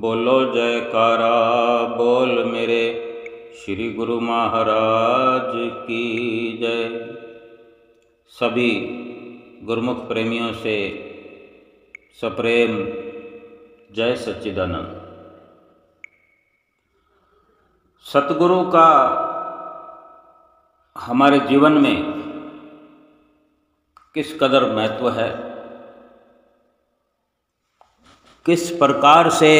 बोलो जयकारा बोल मेरे श्री गुरु महाराज की जय। सभी गुरुमुख प्रेमियों से सप्रेम जय सच्चिदानंद। सतगुरु का हमारे जीवन में किस कदर महत्व है, किस प्रकार से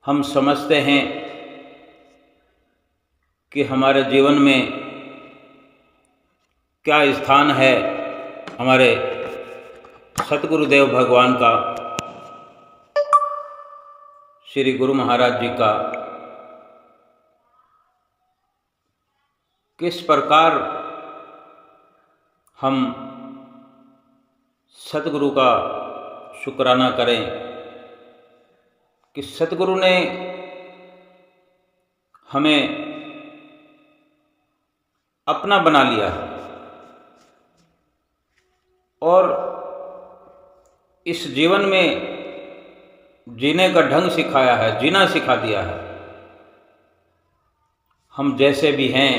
हम समझते हैं कि हमारे जीवन में क्या स्थान है हमारे सतगुरुदेव भगवान का, श्री गुरु महाराज जी का, किस प्रकार हम सतगुरु का शुक्राना करें कि सतगुरु ने हमें अपना बना लिया है और इस जीवन में जीने का ढंग सिखाया है, जीना सिखा दिया है। हम जैसे भी हैं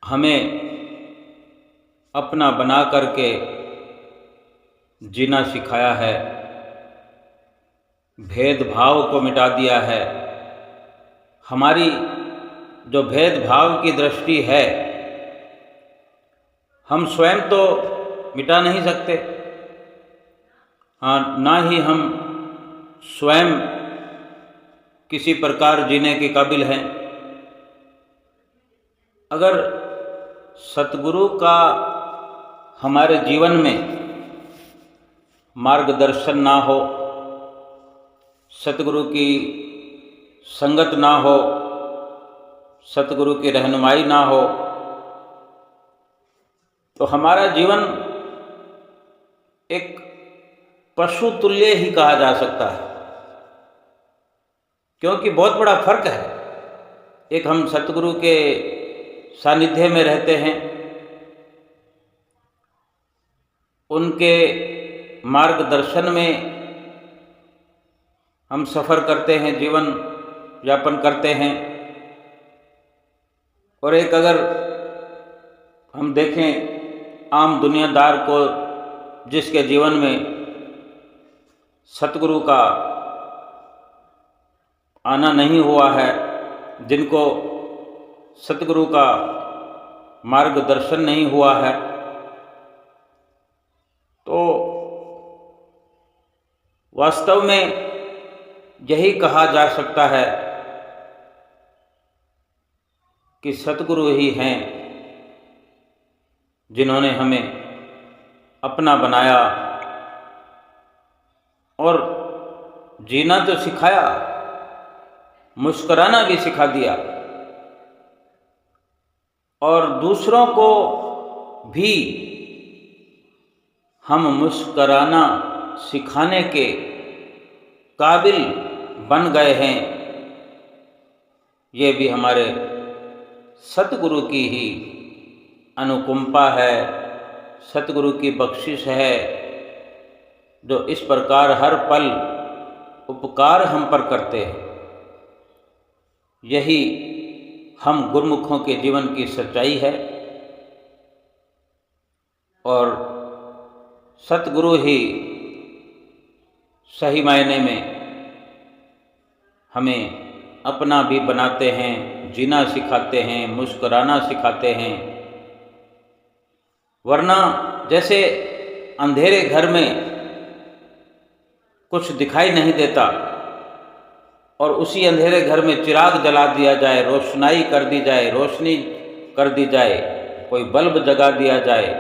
हमें अपना बना करके जीना सिखाया है, भेदभाव को मिटा दिया है। हमारी जो भेदभाव की दृष्टि है हम स्वयं तो मिटा नहीं सकते, हाँ ना ही हम स्वयं किसी प्रकार जीने के काबिल हैं। अगर सतगुरु का हमारे जीवन में मार्गदर्शन ना हो, सतगुरु की संगत ना हो, सतगुरु की रहनुमाई ना हो, तो हमारा जीवन एक पशु तुल्य ही कहा जा सकता है। क्योंकि बहुत बड़ा फर्क है, एक हम सतगुरु के सानिध्य में रहते हैं, उनके मार्गदर्शन में हम सफ़र करते हैं, जीवन यापन करते हैं। और एक अगर हम देखें आम दुनियादार को, जिसके जीवन में सतगुरु का आना नहीं हुआ है, जिनको सतगुरु का मार्गदर्शन नहीं हुआ है, तो वास्तव में यही कहा जा सकता है कि सतगुरु ही हैं जिन्होंने हमें अपना बनाया और जीना तो सिखाया, मुस्कुराना भी सिखा दिया और दूसरों को भी हम मुस्कुराना सिखाने के काबिल बन गए हैं। ये भी हमारे सतगुरु की ही अनुकंपा है, सतगुरु की बख्शिश है, जो इस प्रकार हर पल उपकार हम पर करते हैं। यही हम गुरुमुखों के जीवन की सच्चाई है और सतगुरु ही सही मायने में हमें अपना भी बनाते हैं, जीना सिखाते हैं, मुस्कुराना सिखाते हैं। वरना जैसे अंधेरे घर में कुछ दिखाई नहीं देता और उसी अंधेरे घर में चिराग जला दिया जाए, रोशनाई कर दी जाए, रोशनी कर दी जाए, कोई बल्ब जगा दिया जाए,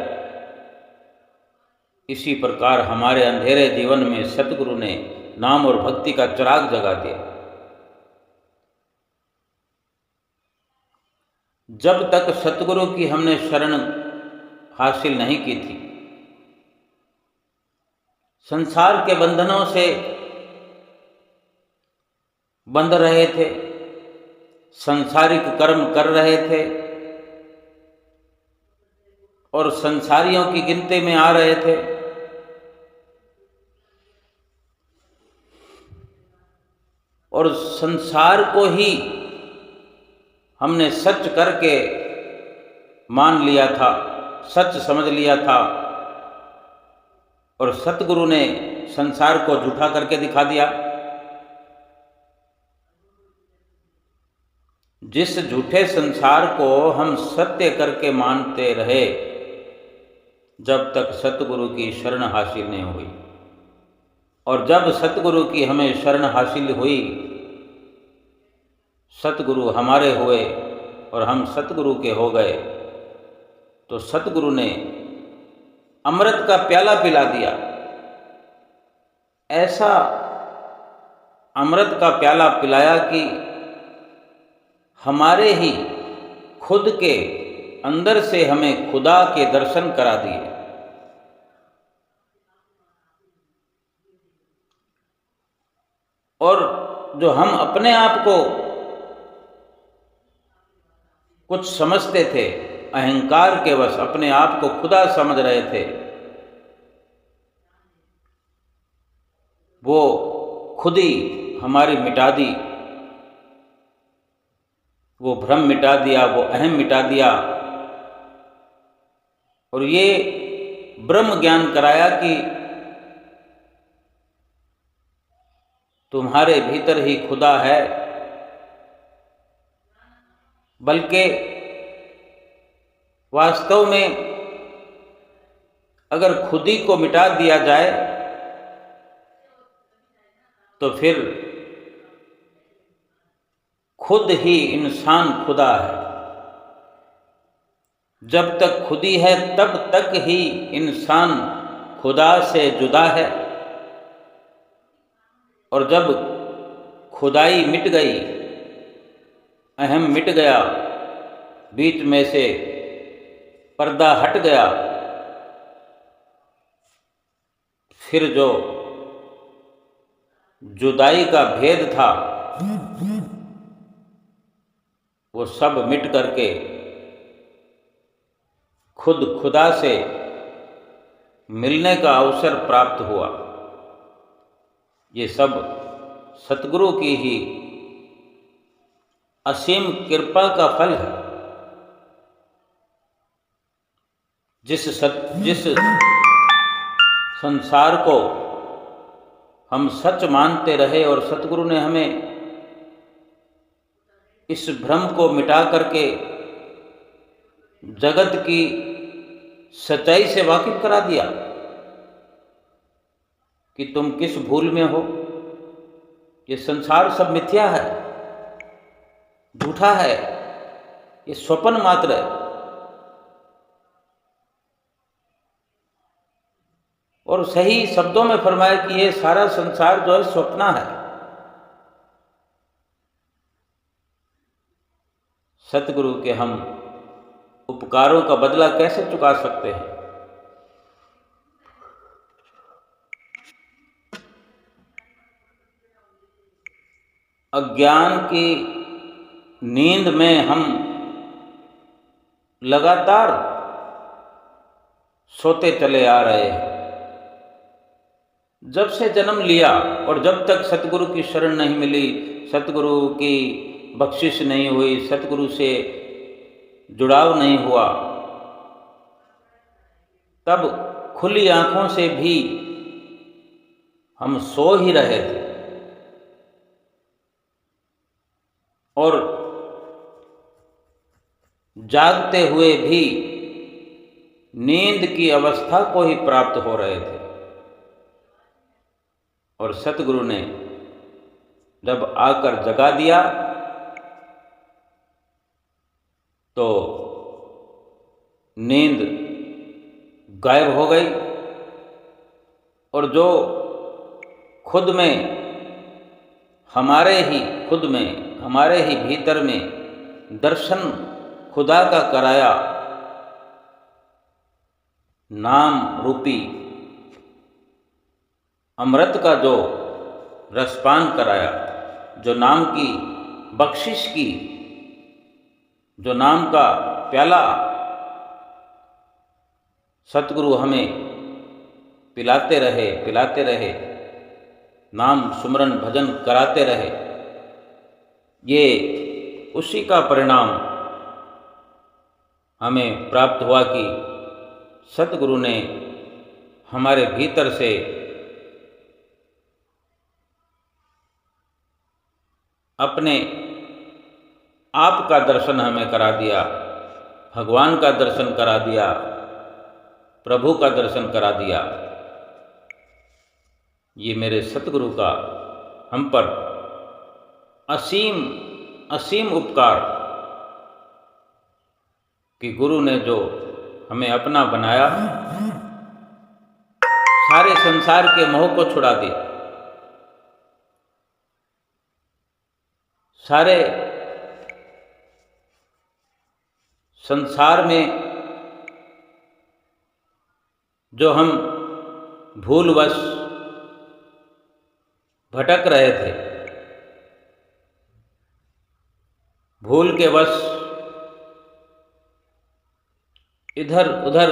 इसी प्रकार हमारे अंधेरे जीवन में सतगुरु ने नाम और भक्ति का चिराग जगा दिया। जब तक सतगुरु की हमने शरण हासिल नहीं की थी, संसार के बंधनों से बंध रहे थे, संसारिक कर्म कर रहे थे और संसारियों की गिनती में आ रहे थे। और संसार को ही हमने सच करके मान लिया था, सच समझ लिया था, और सतगुरु ने संसार को झूठा करके दिखा दिया। जिस झूठे संसार को हम सत्य करके मानते रहे, जब तक सतगुरु की शरण हासिल नहीं हुई, और जब सतगुरु की हमें शरण हासिल हुई, सतगुरु हमारे हुए और हम सतगुरु के हो गए, तो सतगुरु ने अमृत का प्याला पिला दिया। ऐसा अमृत का प्याला पिलाया कि हमारे ही खुद के अंदर से हमें खुदा के दर्शन करा दिए। और जो हम अपने आप को कुछ समझते थे, अहंकार के वश अपने आप को खुदा समझ रहे थे, वो खुद ही हमारी मिटा दी, वो भ्रम मिटा दिया, वो अहम मिटा दिया, और ये ब्रह्म ज्ञान कराया कि तुम्हारे भीतर ही खुदा है। बल्कि वास्तव में अगर खुद ही को मिटा दिया जाए तो फिर खुद ही इंसान खुदा है। जब तक खुदी है तब तक ही इंसान खुदा से जुदा है, और जब खुदाई मिट गई, अहम मिट गया, बीच में से पर्दा हट गया, फिर जो जुदाई का भेद था वो सब मिट करके खुद खुदा से मिलने का अवसर प्राप्त हुआ। ये सब सतगुरु की ही असीम कृपा का फल है। जिस संसार को हम सच मानते रहे और सतगुरु ने हमें इस भ्रम को मिटा करके जगत की सच्चाई से वाकिफ करा दिया कि तुम किस भूल में हो। ये संसार सब मिथ्या है, झूठा है, ये स्वप्न मात्र है। और सही शब्दों में फरमाया कि ये सारा संसार जो है स्वप्न है। सतगुरु के हम उपकारों का बदला कैसे चुका सकते हैं? अज्ञान की नींद में हम लगातार सोते चले आ रहे हैं। जब से जन्म लिया और जब तक सतगुरु की शरण नहीं मिली, सतगुरु की बख्शिश नहीं हुई, सतगुरु से जुड़ाव नहीं हुआ, तब खुली आंखों से भी हम सो ही रहे थे। और जागते हुए भी नींद की अवस्था को ही प्राप्त हो रहे थे। और सतगुरु ने जब आकर जगा दिया तो नींद गायब हो गई, और जो खुद में हमारे ही भीतर में दर्शन खुदा का कराया, नाम रूपी अमृत का जो रसपान कराया, जो नाम की बख्शिश की, जो नाम का प्याला सतगुरु हमें पिलाते रहे, नाम सुमरन भजन कराते रहे, ये उसी का परिणाम हमें प्राप्त हुआ कि सतगुरु ने हमारे भीतर से अपने आप का दर्शन हमें करा दिया, भगवान का दर्शन करा दिया, प्रभु का दर्शन करा दिया। ये मेरे सतगुरु का हम पर असीम असीम उपकार कि गुरु ने जो हमें अपना बनाया, सारे संसार के मोह को छुड़ा दिया, सारे संसार में जो हम भूलवश भटक रहे थे, भूल के वश इधर उधर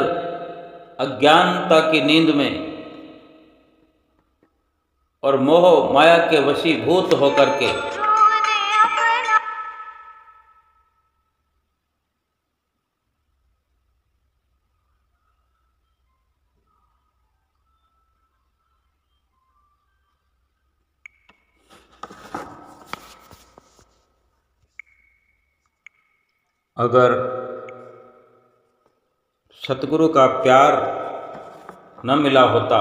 अज्ञानता की नींद में और मोह माया के वशीभूत होकर के अगर सतगुरु का प्यार न मिला होता,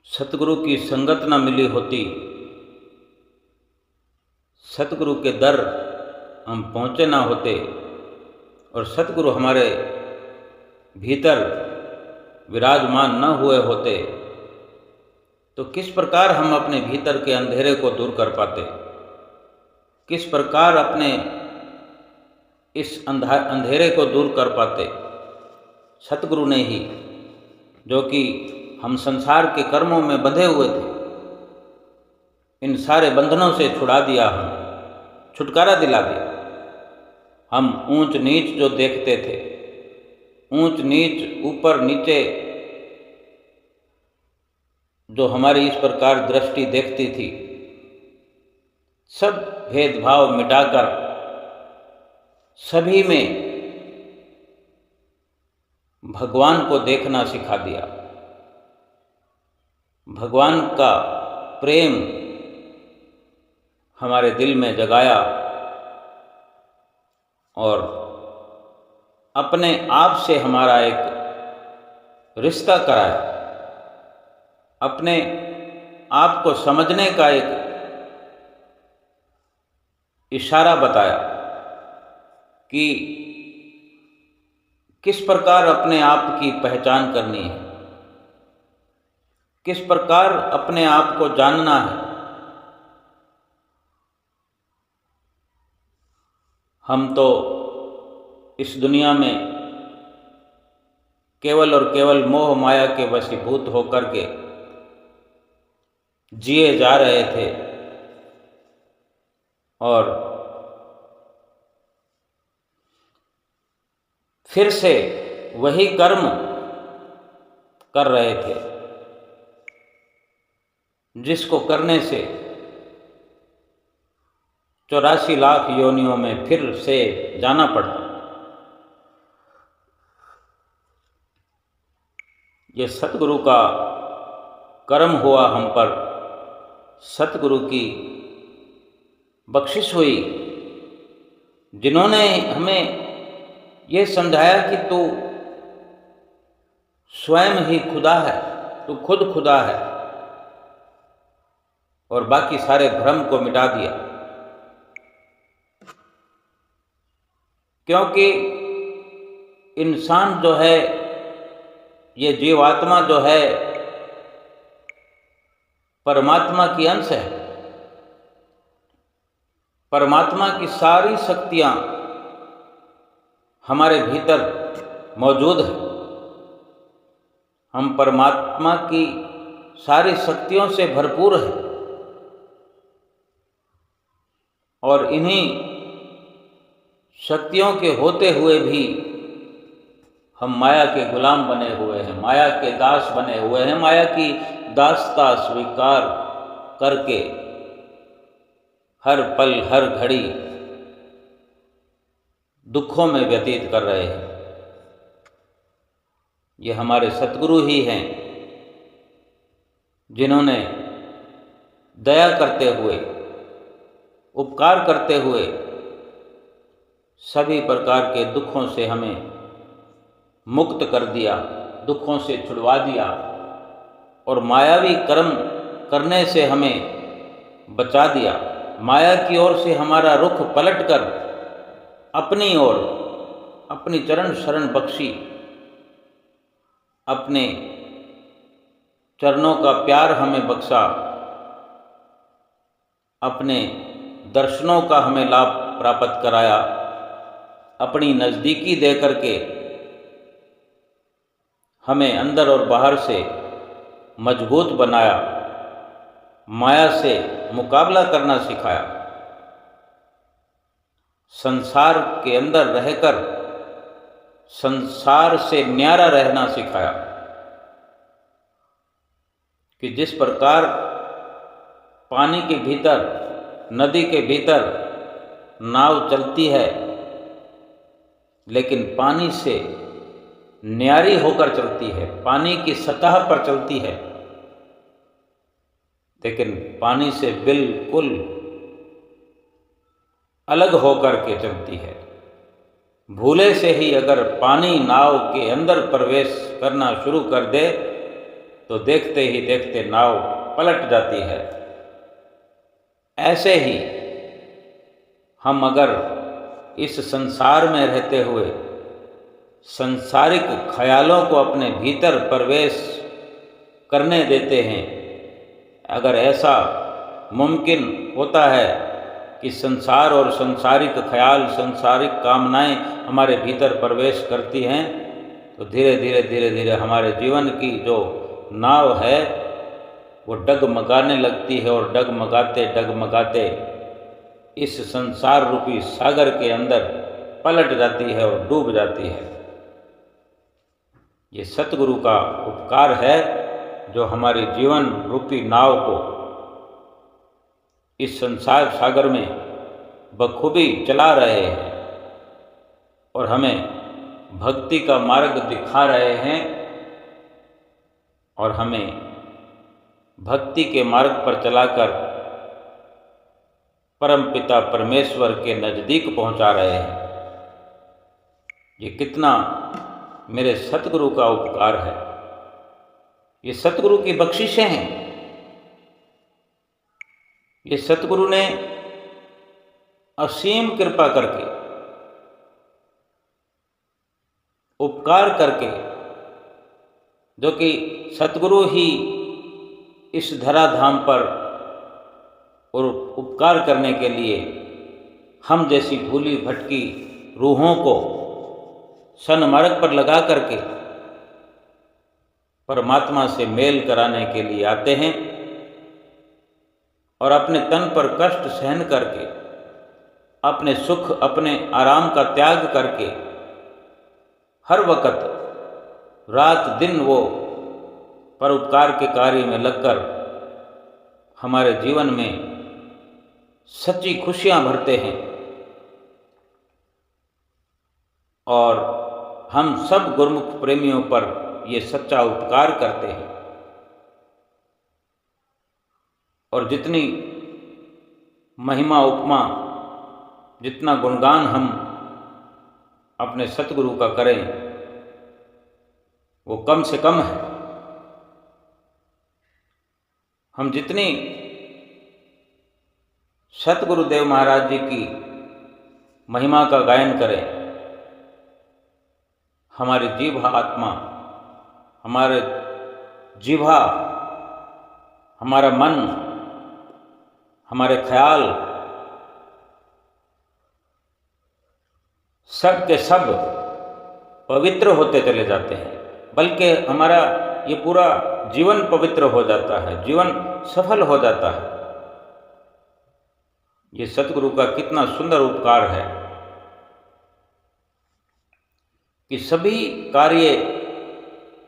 सतगुरु की संगत न मिली होती, सतगुरु के दर हम पहुँचे ना होते और सतगुरु हमारे भीतर विराजमान न हुए होते, तो किस प्रकार हम अपने भीतर के अंधेरे को दूर कर पाते, किस प्रकार अपने इस अंधेरे को दूर कर पाते। सतगुरु ने ही, जो कि हम संसार के कर्मों में बंधे हुए थे, इन सारे बंधनों से छुड़ा दिया, हम छुटकारा दिला दिया। हम ऊंच नीच जो देखते थे, ऊंच नीच ऊपर नीचे जो हमारी इस प्रकार दृष्टि देखती थी, सब भेदभाव मिटाकर सभी में भगवान को देखना सिखा दिया। भगवान का प्रेम हमारे दिल में जगाया और अपने आप से हमारा एक रिश्ता कराया, अपने आप को समझने का एक इशारा बताया कि किस प्रकार अपने आप की पहचान करनी है, किस प्रकार अपने आप को जानना है। हम तो इस दुनिया में केवल और केवल मोह माया के वशीभूत होकर के जिए जा रहे थे और फिर से वही कर्म कर रहे थे जिसको करने से 84 लाख योनियों में फिर से जाना पड़ता। ये सतगुरु का कर्म हुआ हम पर, सतगुरु की बख्शिश हुई, जिन्होंने हमें ये समझाया कि तू स्वयं ही खुदा है, तू खुद खुदा है, और बाकी सारे भ्रम को मिटा दिया। क्योंकि इंसान जो है, ये जीवात्मा जो है, परमात्मा की अंश है। परमात्मा की सारी शक्तियां हमारे भीतर मौजूद है। हम परमात्मा की सारी शक्तियों से भरपूर हैं और इन्हीं शक्तियों के होते हुए भी हम माया के गुलाम बने हुए हैं, माया के दास बने हुए हैं। माया की दासता स्वीकार करके हर पल हर घड़ी दुखों में व्यतीत कर रहे हैं। ये हमारे सतगुरु ही हैं जिन्होंने दया करते हुए, उपकार करते हुए सभी प्रकार के दुखों से हमें मुक्त कर दिया, दुखों से छुड़वा दिया और मायावी कर्म करने से हमें बचा दिया। माया की ओर से हमारा रुख पलटकर अपनी ओर अपनी चरण शरण बख्शी, अपने चरणों का प्यार हमें बख्शा, अपने दर्शनों का हमें लाभ प्राप्त कराया, अपनी नज़दीकी दे करके हमें अंदर और बाहर से मजबूत बनाया, माया से मुकाबला करना सिखाया, संसार के अंदर रहकर संसार से न्यारा रहना सिखाया कि जिस प्रकार पानी के भीतर, नदी के भीतर नाव चलती है लेकिन पानी से न्यारी होकर चलती है, पानी की सतह पर चलती है, लेकिन पानी से बिल्कुल अलग होकर के चलती है। भूले से ही अगर पानी नाव के अंदर प्रवेश करना शुरू कर दे तो देखते ही देखते नाव पलट जाती है। ऐसे ही हम अगर इस संसार में रहते हुए संसारिक ख्यालों को अपने भीतर प्रवेश करने देते हैं, अगर ऐसा मुमकिन होता है कि संसार और संसारिक ख्याल, संसारिक कामनाएं हमारे भीतर प्रवेश करती हैं, तो धीरे धीरे हमारे जीवन की जो नाव है वो डगमगाने लगती है और डगमगाते डगमगाते इस संसार रूपी सागर के अंदर पलट जाती है और डूब जाती है। ये सतगुरु का उपकार है जो हमारी जीवन रूपी नाव को इस संसार सागर में बखूबी चला रहे हैं और हमें भक्ति का मार्ग दिखा रहे हैं और हमें भक्ति के मार्ग पर चलाकर परमपिता परमेश्वर के नज़दीक पहुंचा रहे हैं। ये कितना मेरे सतगुरु का उपकार है, ये सतगुरु की बख्शिशें हैं। ये सतगुरु ने असीम कृपा करके, उपकार करके, जो कि सतगुरु ही इस धराधाम पर और उपकार करने के लिए हम जैसी भूली भटकी रूहों को सन्मार्ग पर लगा करके परमात्मा से मेल कराने के लिए आते हैं और अपने तन पर कष्ट सहन करके, अपने सुख, अपने आराम का त्याग करके हर वक्त रात दिन वो परोपकार के कार्य में लगकर हमारे जीवन में सच्ची खुशियां भरते हैं और हम सब गुरमुख प्रेमियों पर ये सच्चा उपकार करते हैं। और जितनी महिमा उपमा, जितना गुणगान हम अपने सतगुरु का करें वो कम से कम है। हम जितनी सतगुरुदेव महाराज जी की महिमा का गायन करें, हमारी जीवा आत्मा, हमारे जीवा, हमारा मन, हमारे ख्याल सब के सब पवित्र होते चले जाते हैं, बल्कि हमारा ये पूरा जीवन पवित्र हो जाता है, जीवन सफल हो जाता है। ये सतगुरु का कितना सुंदर उपकार है कि सभी कार्य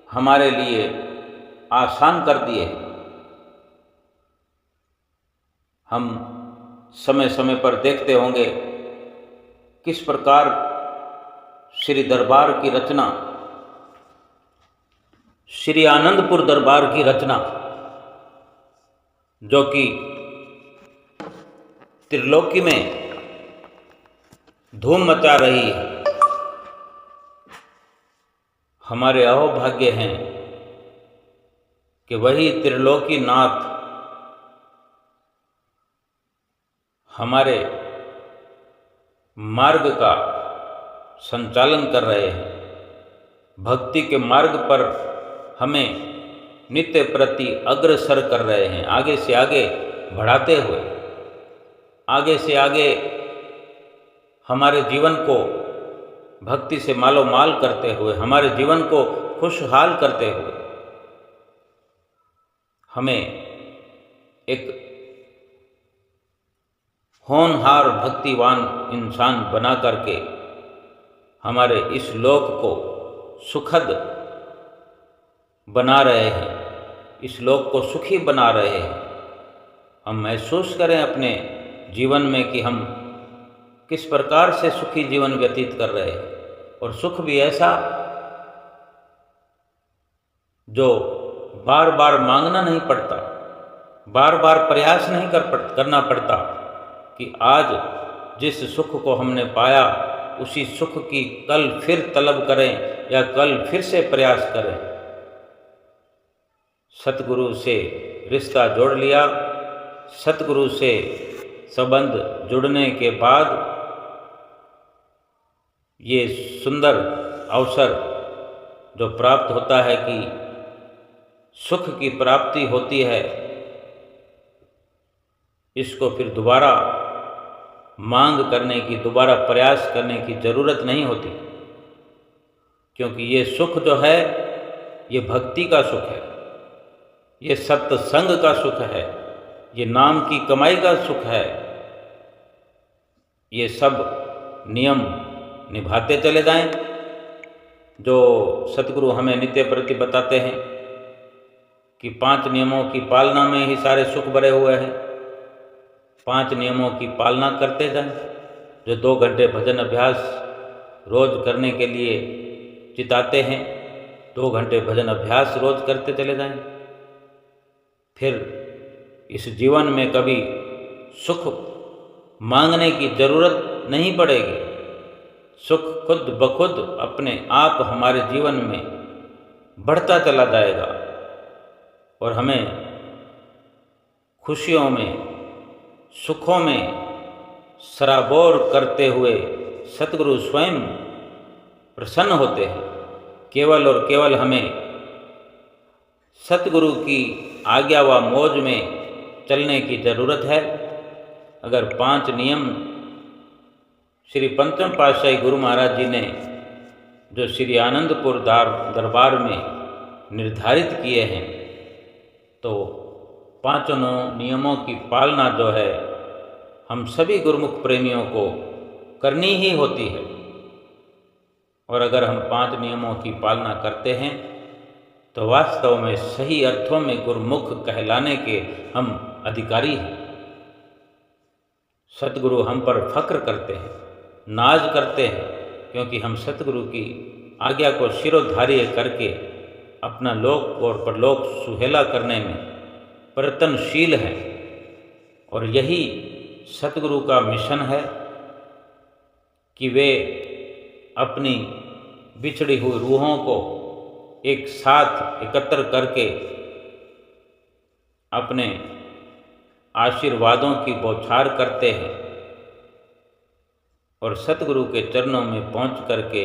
हमारे लिए आसान कर दिए। हम समय समय पर देखते होंगे किस प्रकार श्री दरबार की रचना, श्री आनंदपुर दरबार की रचना, जो कि त्रिलोकी में धूम मचा रही है, हमारे अहोभाग्य हैं कि वही त्रिलोकी नाथ हमारे मार्ग का संचालन कर रहे हैं। भक्ति के मार्ग पर हमें नित्य प्रति अग्रसर कर रहे हैं, आगे से आगे बढ़ाते हुए, आगे से आगे हमारे जीवन को भक्ति से मालो माल करते हुए, हमारे जीवन को खुशहाल करते हुए हमें एक होनहार भक्तिवान इंसान बना करके हमारे इस लोक को सुखद बना रहे हैं, इस लोक को सुखी बना रहे हैं। हम महसूस करें अपने जीवन में कि हम किस प्रकार से सुखी जीवन व्यतीत कर रहे हैं, और सुख भी ऐसा जो बार बार मांगना नहीं पड़ता, बार बार प्रयास नहीं करना पड़ता कि आज जिस सुख को हमने पाया उसी सुख की कल फिर तलब करें या कल फिर से प्रयास करें। सतगुरु से रिश्ता जोड़ लिया, सतगुरु से संबंध जुड़ने के बाद ये सुंदर अवसर जो प्राप्त होता है कि सुख की प्राप्ति होती है, इसको फिर दोबारा मांग करने की, दोबारा प्रयास करने की ज़रूरत नहीं होती, क्योंकि ये सुख जो है ये भक्ति का सुख है, ये सत्संग का सुख है, ये नाम की कमाई का सुख है। ये सब नियम निभाते चले जाएं जो सतगुरु हमें नित्य प्रति बताते हैं कि 5 नियमों की पालना में ही सारे सुख भरे हुए हैं। 5 नियमों की पालना करते जाएं, जो 2 घंटे भजन अभ्यास रोज करने के लिए चिताते हैं, 2 घंटे भजन अभ्यास रोज करते चले जाएं। फिर इस जीवन में कभी सुख मांगने की जरूरत नहीं पड़ेगी, सुख खुद ब खुद अपने आप हमारे जीवन में बढ़ता चला जाएगा और हमें खुशियों में, सुखों में सराबोर करते हुए सतगुरु स्वयं प्रसन्न होते हैं। केवल और केवल हमें सतगुरु की आज्ञा व मौज में चलने की ज़रूरत है। अगर 5 नियम श्री पंचम पातशाही गुरु महाराज जी ने जो श्री आनंदपुर दरबार में निर्धारित किए हैं, तो 5 नियमों की पालना जो है हम सभी गुरुमुख प्रेमियों को करनी ही होती है। और अगर हम 5 नियमों की पालना करते हैं तो वास्तव में सही अर्थों में गुरुमुख कहलाने के हम अधिकारी हैं। सतगुरु हम पर फक्र करते हैं, नाज करते हैं, क्योंकि हम सतगुरु की आज्ञा को शिरोधार्य करके अपना लोक और परलोक सुहेला करने में प्रयत्नशील हैं। और यही सतगुरु का मिशन है कि वे अपनी बिछड़ी हुई रूहों को एक साथ एकत्र करके अपने आशीर्वादों की बौछार करते हैं और सतगुरु के चरणों में पहुंच करके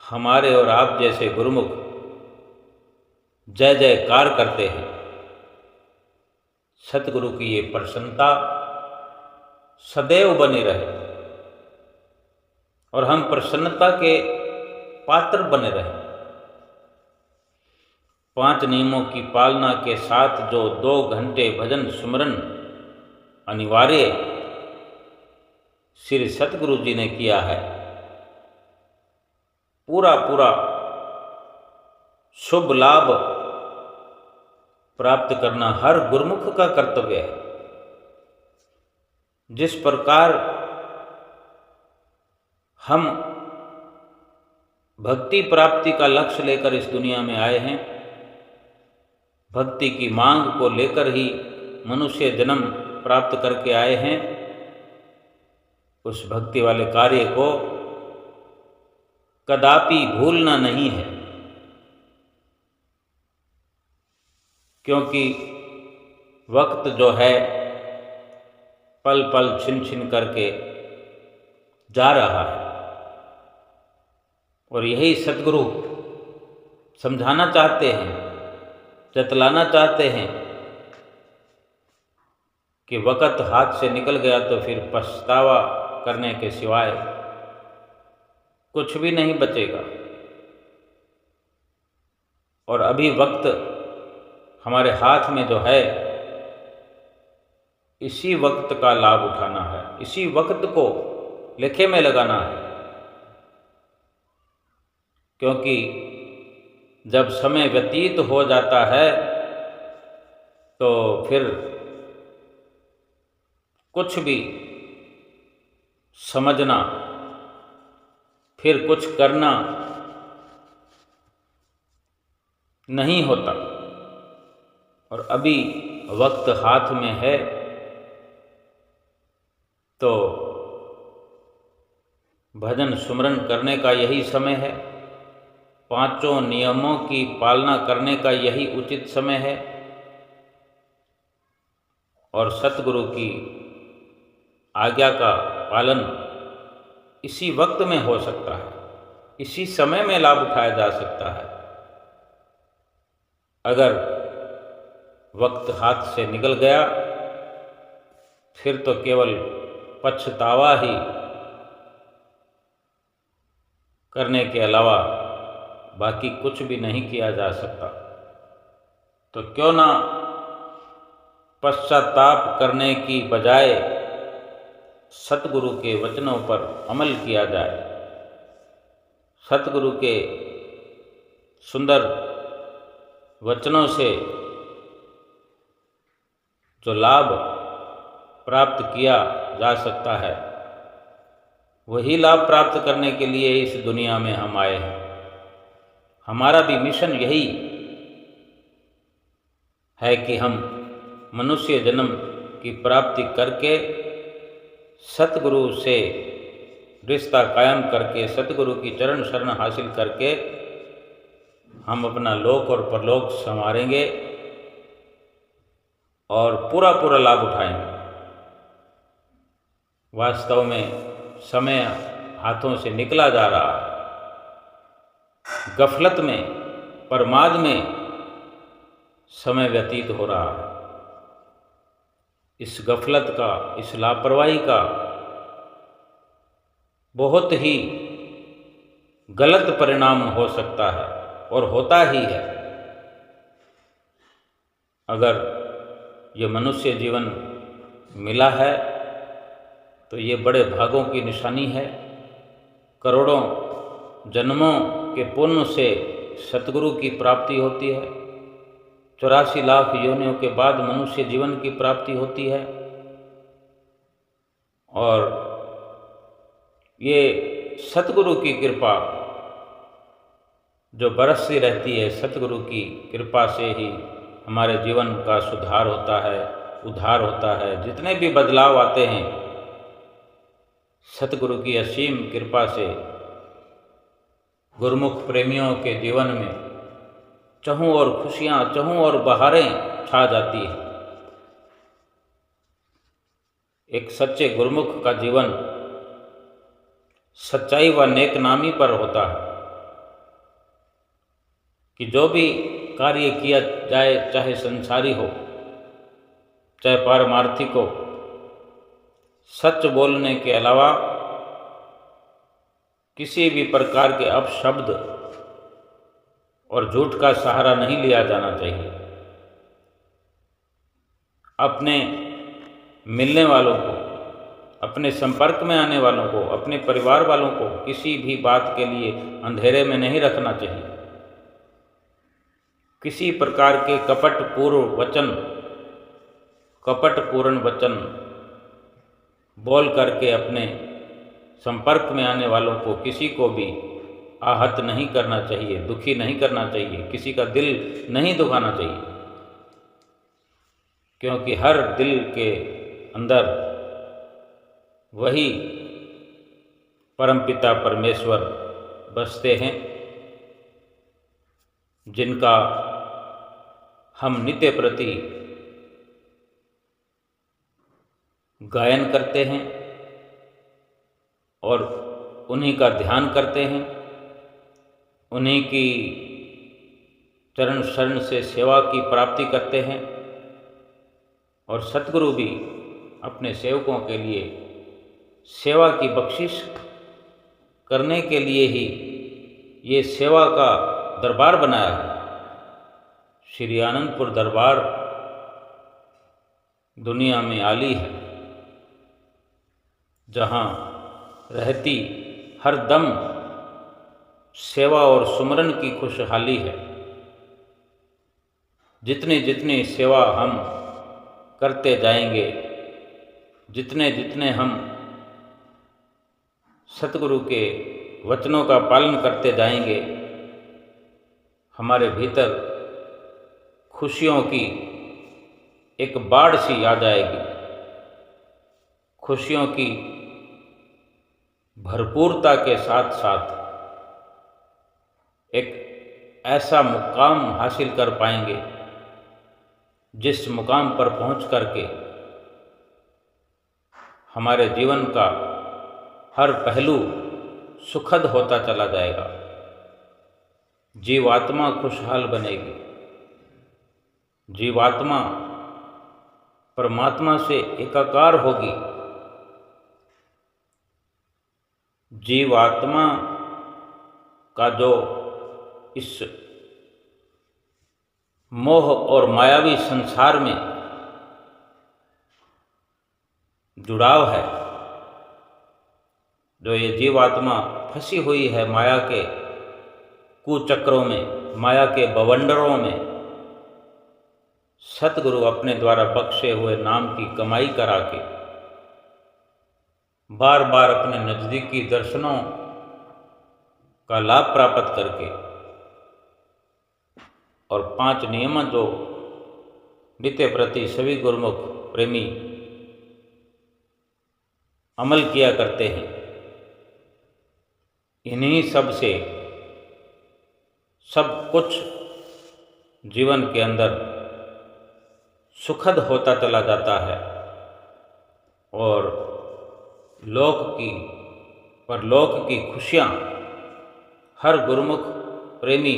हमारे और आप जैसे गुरुमुख जय जयकार करते हैं। सतगुरु की ये प्रसन्नता सदैव बनी रहे और हम प्रसन्नता के पात्र बने रहें। 5 नियमों की पालना के साथ जो 2 घंटे भजन सुमरन अनिवार्य श्री सतगुरु जी ने किया है, पूरा शुभ लाभ प्राप्त करना हर गुरुमुख का कर्तव्य है। जिस प्रकार हम भक्ति प्राप्ति का लक्ष्य लेकर इस दुनिया में आए हैं, भक्ति की मांग को लेकर ही मनुष्य जन्म प्राप्त करके आए हैं, उस भक्ति वाले कार्य को कदापि भूलना नहीं है। क्योंकि वक्त जो है पल पल छिन छिन करके जा रहा है, और यही सद्गुरु समझाना चाहते हैं, जतलाना चाहते हैं कि वक्त हाथ से निकल गया तो फिर पछतावा करने के सिवाय कुछ भी नहीं बचेगा। और अभी वक्त हमारे हाथ में जो है, इसी वक्त का लाभ उठाना है, इसी वक्त को लेखे में लगाना है। क्योंकि जब समय व्यतीत हो जाता है तो फिर कुछ भी समझना, फिर कुछ करना नहीं होता। और अभी वक्त हाथ में है तो भजन सुमरन करने का यही समय है, पांचों नियमों की पालना करने का यही उचित समय है, और सतगुरु की आज्ञा का पालन इसी वक्त में हो सकता है, इसी समय में लाभ उठाया जा सकता है। अगर वक्त हाथ से निकल गया फिर तो केवल पछतावा ही करने के अलावा बाकी कुछ भी नहीं किया जा सकता। तो क्यों ना पश्चाताप करने की बजाय सतगुरु के वचनों पर अमल किया जाए, सतगुरु के सुंदर वचनों से जो लाभ प्राप्त किया जा सकता है, वही लाभ प्राप्त करने के लिए इस दुनिया में हम आए हैं। हमारा भी मिशन यही है कि हम मनुष्य जन्म की प्राप्ति करके सतगुरु से रिश्ता कायम करके, सतगुरु की चरण शरण हासिल करके हम अपना लोक और परलोक संवारेंगे और पूरा पूरा लाभ उठाएंगे। वास्तव में समय हाथों से निकला जा रहा है, गफलत में, प्रमाद में समय व्यतीत हो रहा है। इस गफलत का, इस लापरवाही का बहुत ही गलत परिणाम हो सकता है और होता ही है। अगर ये मनुष्य जीवन मिला है तो ये बड़े भागों की निशानी है। करोड़ों जन्मों के पुण्य से सतगुरु की प्राप्ति होती है। 84 लाख योनियों के बाद मनुष्य जीवन की प्राप्ति होती है। और ये सतगुरु की कृपा जो बरसती रहती है, सतगुरु की कृपा से ही हमारे जीवन का सुधार होता है, उद्धार होता है। जितने भी बदलाव आते हैं, सतगुरु की असीम कृपा से गुरुमुख प्रेमियों के जीवन में चहुं और खुशियाँ, चहुं और बहारें छा जाती है। एक सच्चे गुरुमुख का जीवन सच्चाई व नेकनामी पर होता है कि जो भी कार्य किया जाए, चाहे संसारी हो चाहे पारमार्थिक हो, सच बोलने के अलावा किसी भी प्रकार के अपशब्द और झूठ का सहारा नहीं लिया जाना चाहिए। अपने मिलने वालों को, अपने संपर्क में आने वालों को, अपने परिवार वालों को किसी भी बात के लिए अंधेरे में नहीं रखना चाहिए। किसी प्रकार के कपटपूर्ण वचन बोल करके अपने संपर्क में आने वालों को किसी को भी आहत नहीं करना चाहिए, दुखी नहीं करना चाहिए, किसी का दिल नहीं दुखाना चाहिए, क्योंकि हर दिल के अंदर वही परमपिता परमेश्वर बसते हैं, जिनका हम नित्य प्रति गायन करते हैं और उन्हीं का ध्यान करते हैं, उन्हीं की चरण शरण से सेवा की प्राप्ति करते हैं। और सतगुरु भी अपने सेवकों के लिए सेवा की बख्शिश करने के लिए ही ये सेवा का दरबार बनाया है। श्री आनंदपुर दरबार दुनिया में आली है, जहाँ रहती हर दम सेवा और सुमरन की खुशहाली है। जितनी जितनी सेवा हम करते जाएंगे, जितने जितने हम सतगुरु के वचनों का पालन करते जाएंगे, हमारे भीतर खुशियों की एक बाढ़ सी आ जाएगी, खुशियों की भरपूरता के साथ साथ एक ऐसा मुकाम हासिल कर पाएंगे जिस मुकाम पर पहुंच करके हमारे जीवन का हर पहलू सुखद होता चला जाएगा, जीवात्मा खुशहाल बनेगी, जीवात्मा परमात्मा से एकाकार होगी, जीवात्मा का जो इस मोह और मायावी संसार में जुड़ाव है, जो ये जीवात्मा फंसी हुई है माया के कुचक्रों में, माया के बवंडरों में, सतगुरु अपने द्वारा बख्शे हुए नाम की कमाई करा के बार बार अपने नज़दीकी दर्शनों का लाभ प्राप्त करके और 5 नियम जो नित्य प्रति सभी गुरुमुख प्रेमी अमल किया करते हैं, इन्हीं सब से सब कुछ जीवन के अंदर सुखद होता चला जाता है और लोक की परलोक की खुशियाँ हर गुरुमुख प्रेमी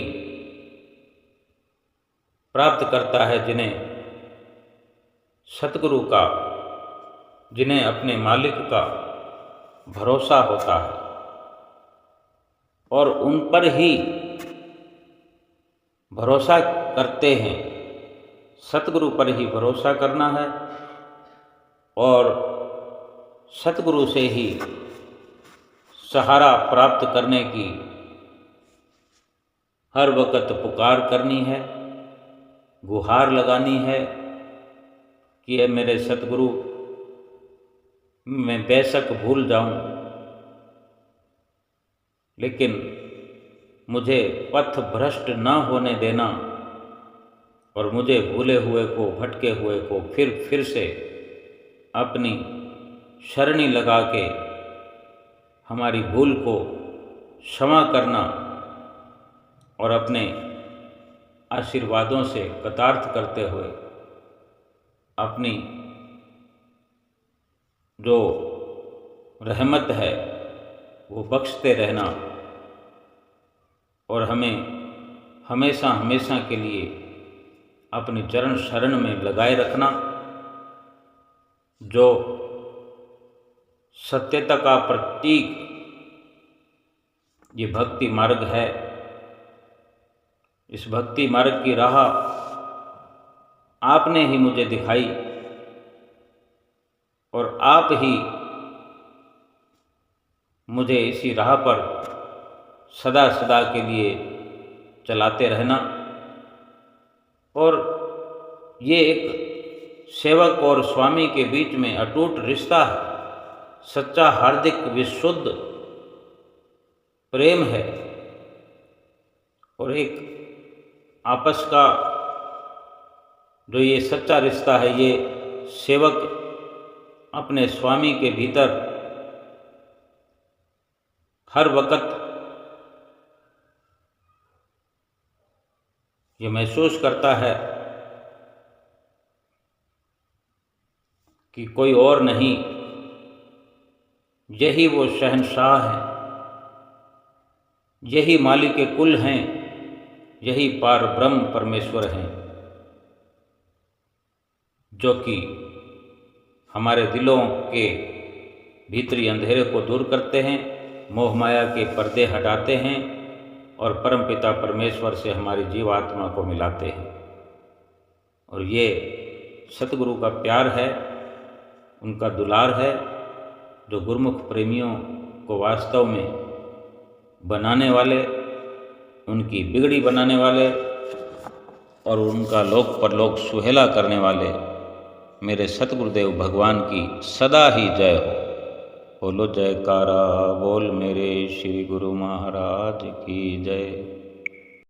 प्राप्त करता है, जिन्हें सतगुरु का, जिन्हें अपने मालिक का भरोसा होता है और उन पर ही भरोसा करते हैं। सतगुरु पर ही भरोसा करना है और सतगुरु से ही सहारा प्राप्त करने की हर वक्त पुकार करनी है, गुहार लगानी है कि ये मेरे सतगुरु, मैं बेशक भूल जाऊं, लेकिन मुझे पथ भ्रष्ट न होने देना और मुझे भूले हुए को, भटके हुए को फिर से अपनी शरणी लगा के हमारी भूल को क्षमा करना और अपने आशीर्वादों से कृतार्थ करते हुए अपनी जो रहमत है वो बख्शते रहना और हमें हमेशा हमेशा के लिए अपनी चरण शरण में लगाए रखना। जो सत्यता का प्रतीक ये भक्ति मार्ग है, इस भक्ति मार्ग की राह आपने ही मुझे दिखाई और आप ही मुझे इसी राह पर सदा सदा के लिए चलाते रहना। और ये एक सेवक और स्वामी के बीच में अटूट रिश्ता है। सच्चा हार्दिक विशुद्ध प्रेम है और एक आपस का जो ये सच्चा रिश्ता है, ये सेवक अपने स्वामी के भीतर हर वक्त ये महसूस करता है कि कोई और नहीं, यही वो शहंशाह हैं, यही मालिक कुल हैं, यही पार ब्रह्म परमेश्वर हैं, जो कि हमारे दिलों के भीतरी अंधेरे को दूर करते हैं, मोह माया के पर्दे हटाते हैं और परमपिता परमेश्वर से हमारी जीवात्मा को मिलाते हैं। और ये सतगुरु का प्यार है, उनका दुलार है, जो गुरुमुख प्रेमियों को वास्तव में बनाने वाले, उनकी बिगड़ी बनाने वाले और उनका लोक परलोक सुहेला करने वाले मेरे सतगुरुदेव भगवान की सदा ही जय हो। बोलो जयकारा बोल मेरे श्री गुरु महाराज की जय।